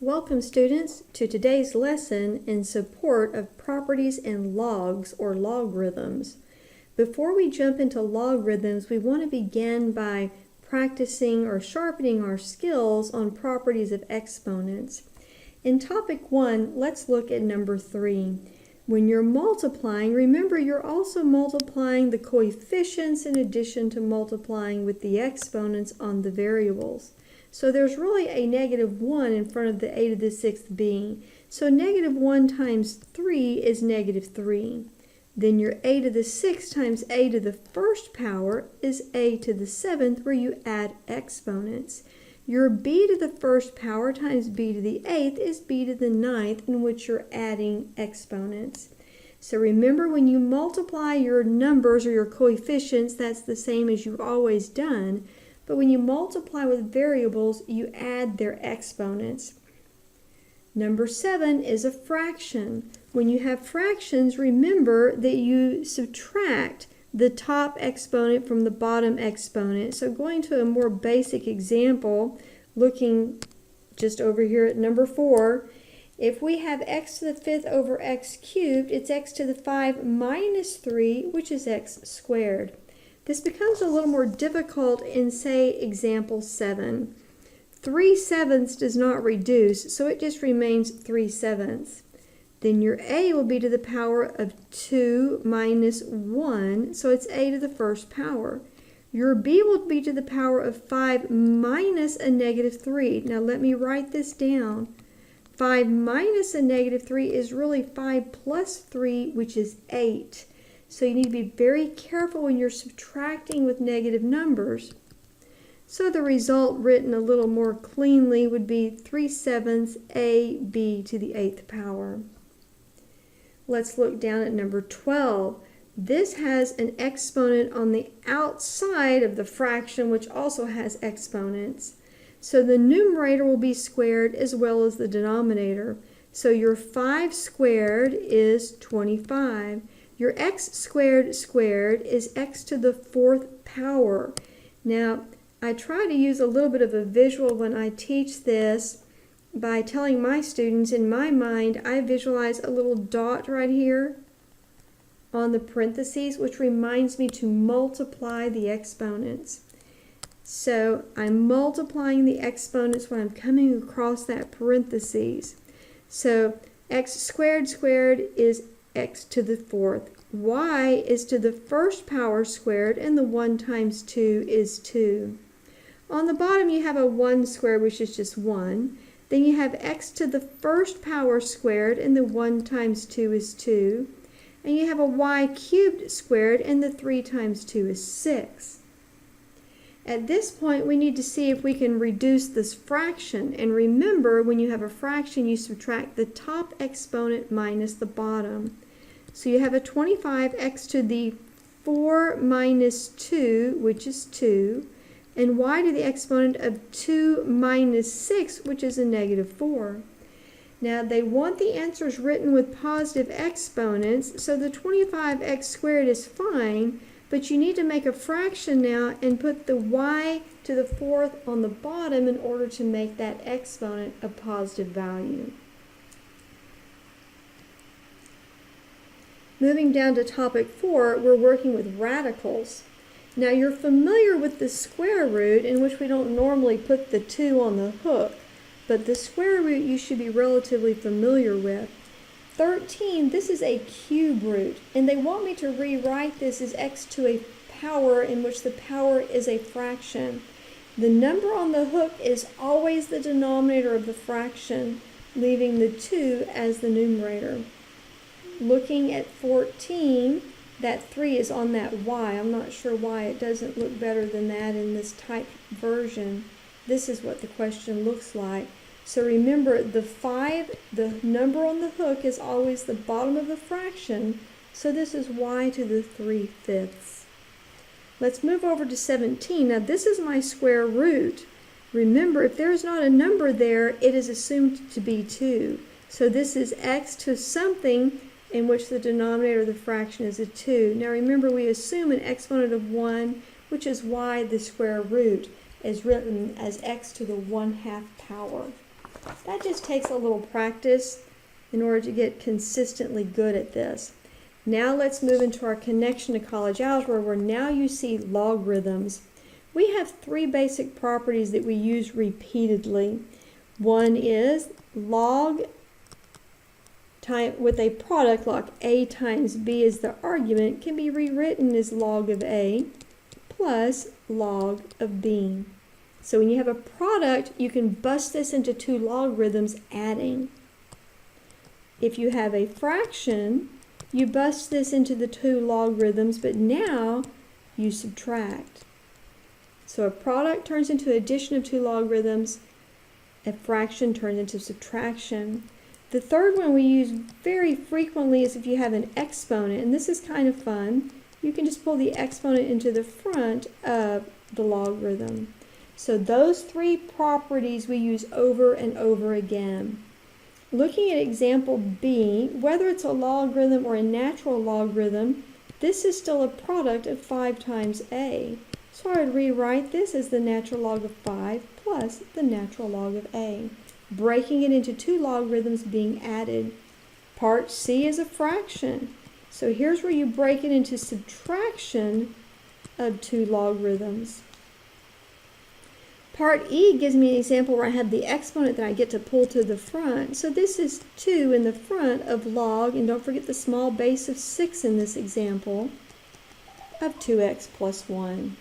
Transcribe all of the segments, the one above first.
Welcome students to today's lesson in support of properties in logs or logarithms. Before we jump into logarithms, we want to begin by practicing or sharpening our skills on properties of exponents. In topic 1, let's look at number 3. When you're multiplying, remember you're also multiplying the coefficients in addition to multiplying with the exponents on the variables. So there's really a negative 1 in front of the a to the 6th being. So negative 1 times 3 is negative 3. Then your a to the 6th times a to the 1st power is a to the 7th, where you add exponents. Your b to the 1st power times b to the 8th is b to the 9th, in which you're adding exponents. So remember, when you multiply your numbers or your coefficients, that's the same as you've always done. But when you multiply with variables, you add their exponents. Number 7 is a fraction. When you have fractions, remember that you subtract the top exponent from the bottom exponent. So going to a more basic example, looking just over here at number 4, if we have x to the 5th over x cubed, it's x to the 5 minus 3, which is x squared. This becomes a little more difficult in, say, example 7. 3/7 does not reduce, so it just remains 3/7. Then your a will be to the power of 2 minus 1, so it's a to the 1st power. Your b will be to the power of 5 minus a negative 3. Now let me write this down. 5 minus a negative 3 is really 5 plus 3, which is 8. So you need to be very careful when you're subtracting with negative numbers. So the result, written a little more cleanly, would be 3/7 ab to the 8th power. Let's look down at number 12. This has an exponent on the outside of the fraction, which also has exponents. So the numerator will be squared as well as the denominator. So your 5 squared is 25. Your x squared squared is x to the 4th power. Now, I try to use a little bit of a visual when I teach this by telling my students, in my mind, I visualize a little dot right here on the parentheses, which reminds me to multiply the exponents. So I'm multiplying the exponents when I'm coming across that parentheses. So x squared squared is x to the 4th. Y is to the 1st power squared, and the 1 times 2 is 2. On the bottom you have a 1 squared, which is just 1. Then you have x to the 1st power squared, and the 1 times 2 is 2. And you have a y cubed squared, and the 3 times 2 is 6. At this point, we need to see if we can reduce this fraction. And remember, when you have a fraction, you subtract the top exponent minus the bottom. So you have a 25x to the 4 minus 2, which is 2, and y to the exponent of 2 minus 6, which is a negative 4. Now, they want the answers written with positive exponents, so the 25x squared is fine, but you need to make a fraction now and put the y to the 4th on the bottom in order to make that exponent a positive value. Moving down to topic 4, we're working with radicals. Now you're familiar with the square root, in which we don't normally put the 2 on the hook, but the square root you should be relatively familiar with. 13, this is a cube root, and they want me to rewrite this as x to a power in which the power is a fraction. The number on the hook is always the denominator of the fraction, leaving the 2 as the numerator. Looking at 14, that 3 is on that y. I'm not sure why it doesn't look better than that in this typed version. This is what the question looks like. So remember, the 5, the number on the hook, is always the bottom of the fraction, so this is y to the 3/5. Let's move over to 17. Now this is my square root. Remember, if there's not a number there, it is assumed to be 2. So this is x to something in which the denominator of the fraction is a 2. Now remember, we assume an exponent of 1, which is y the square root, is written as x to the 1/2 power. That just takes a little practice in order to get consistently good at this. Now let's move into our connection to college algebra, where now you see logarithms. We have three basic properties that we use repeatedly. One is log with a product like a times b as the argument can be rewritten as log of a plus log of b. So when you have a product, you can bust this into two logarithms adding. If you have a fraction, you bust this into the two logarithms, but now you subtract. So a product turns into addition of two logarithms, a fraction turns into subtraction. The third one we use very frequently is if you have an exponent, and this is kind of fun. You can just pull the exponent into the front of the logarithm. So those three properties we use over and over again. Looking at example B, whether it's a logarithm or a natural logarithm, this is still a product of 5 times a. So I would rewrite this as the natural log of 5 plus the natural log of a, breaking it into two logarithms being added. Part C is a fraction. So here's where you break it into subtraction of two logarithms. Part E gives me an example where I have the exponent that I get to pull to the front. So this is 2 in the front of log, and don't forget the small base of 6 in this example, of 2x plus 1.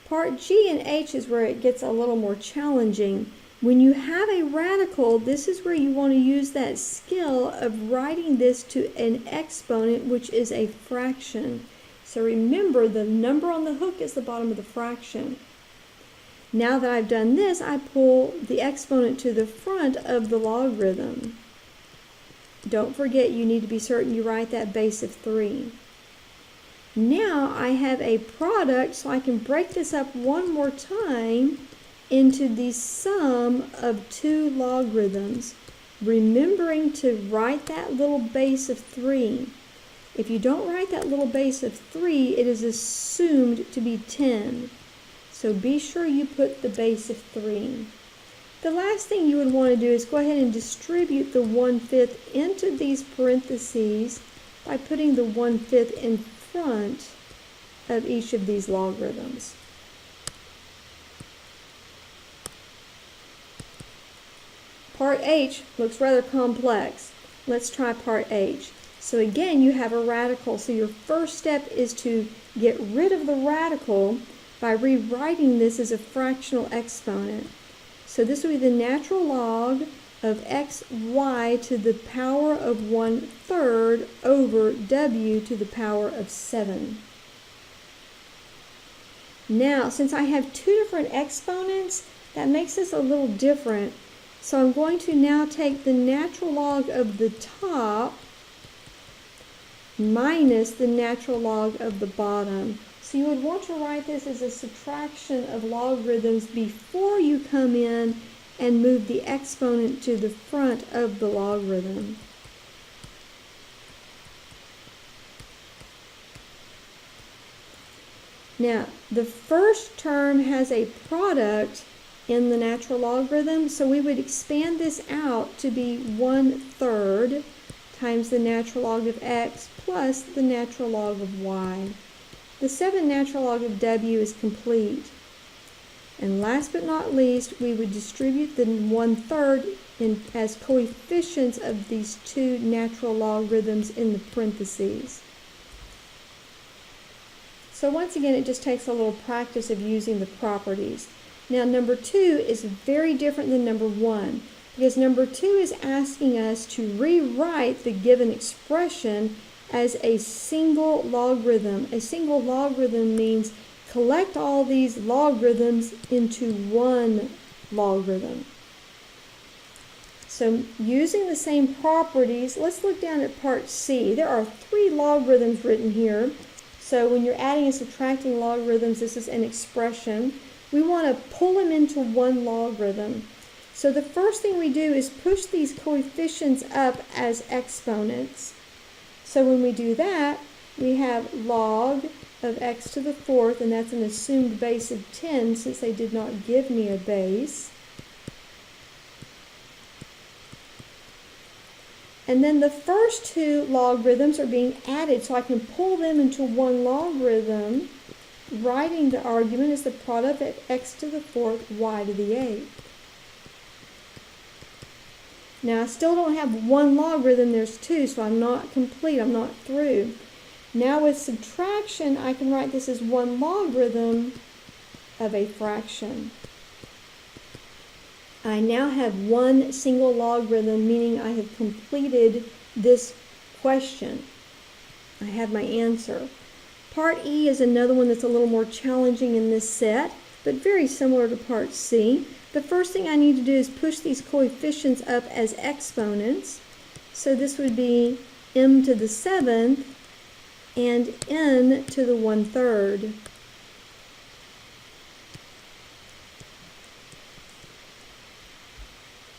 Part G and H is where it gets a little more challenging. When you have a radical, this is where you want to use that skill of writing this to an exponent, which is a fraction. So remember, the number on the hook is the bottom of the fraction. Now that I've done this, I pull the exponent to the front of the logarithm. Don't forget, you need to be certain you write that base of 3. Now I have a product, so I can break this up one more time into the sum of two logarithms, remembering to write that little base of 3. If you don't write that little base of 3, it is assumed to be 10. So be sure you put the base of 3. The last thing you would want to do is go ahead and distribute the 1/5 into these parentheses by putting the 1/5 in front of each of these logarithms. Part H looks rather complex. Let's try part H. So again, you have a radical. So your first step is to get rid of the radical by rewriting this as a fractional exponent. So this will be the natural log of xy to the power of 1/3 over w to the power of 7. Now, since I have two different exponents, that makes this a little different. So I'm going to now take the natural log of the top minus the natural log of the bottom. So you would want to write this as a subtraction of logarithms before you come in and move the exponent to the front of the logarithm. Now, the first term has a product in the natural logarithm, so we would expand this out to be 1/3 times the natural log of x plus the natural log of y. The 7 natural log of w is complete. And last but not least, we would distribute the 1/3 as coefficients of these two natural logarithms in the parentheses. So once again, it just takes a little practice of using the properties. Now number 2 is very different than number 1, because number 2 is asking us to rewrite the given expression as a single logarithm. A single logarithm means collect all these logarithms into one logarithm. So using the same properties, let's look down at part C. There are 3 logarithms written here. So when you're adding and subtracting logarithms, this is an expression. We want to pull them into one logarithm. So the first thing we do is push these coefficients up as exponents. So when we do that, we have log of x to the 4th, and that's an assumed base of 10 since they did not give me a base. And then the first two logarithms are being added, so I can pull them into one logarithm, writing the argument as the product of x to the fourth y to the eighth. Now I still don't have one logarithm, there's two, so I'm not complete, I'm not through. Now with subtraction, I can write this as one logarithm of a fraction. I now have one single logarithm, meaning I have completed this question. I have my answer. Part E is another one that's a little more challenging in this set, but very similar to Part C. The first thing I need to do is push these coefficients up as exponents. So this would be m to the 7th and n to the 1/3.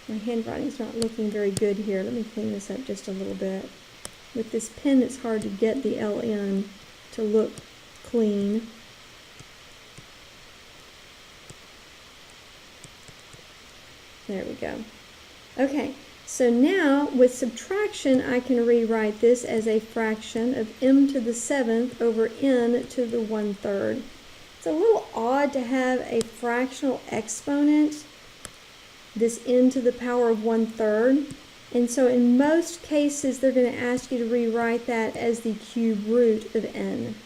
My handwriting's not looking very good here. Let me clean this up just a little bit. With this pen, it's hard to get the LN to look clean. There we go. Okay, so now with subtraction, I can rewrite this as a fraction of m to the 7th over n to the 1/3. It's a little odd to have a fractional exponent, this n to the power of 1/3. And so in most cases, they're going to ask you to rewrite that as the cube root of n.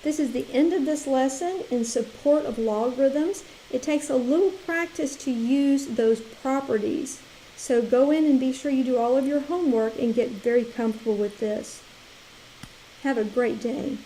This is the end of this lesson in support of logarithms. It takes a little practice to use those properties. So go in and be sure you do all of your homework and get very comfortable with this. Have a great day.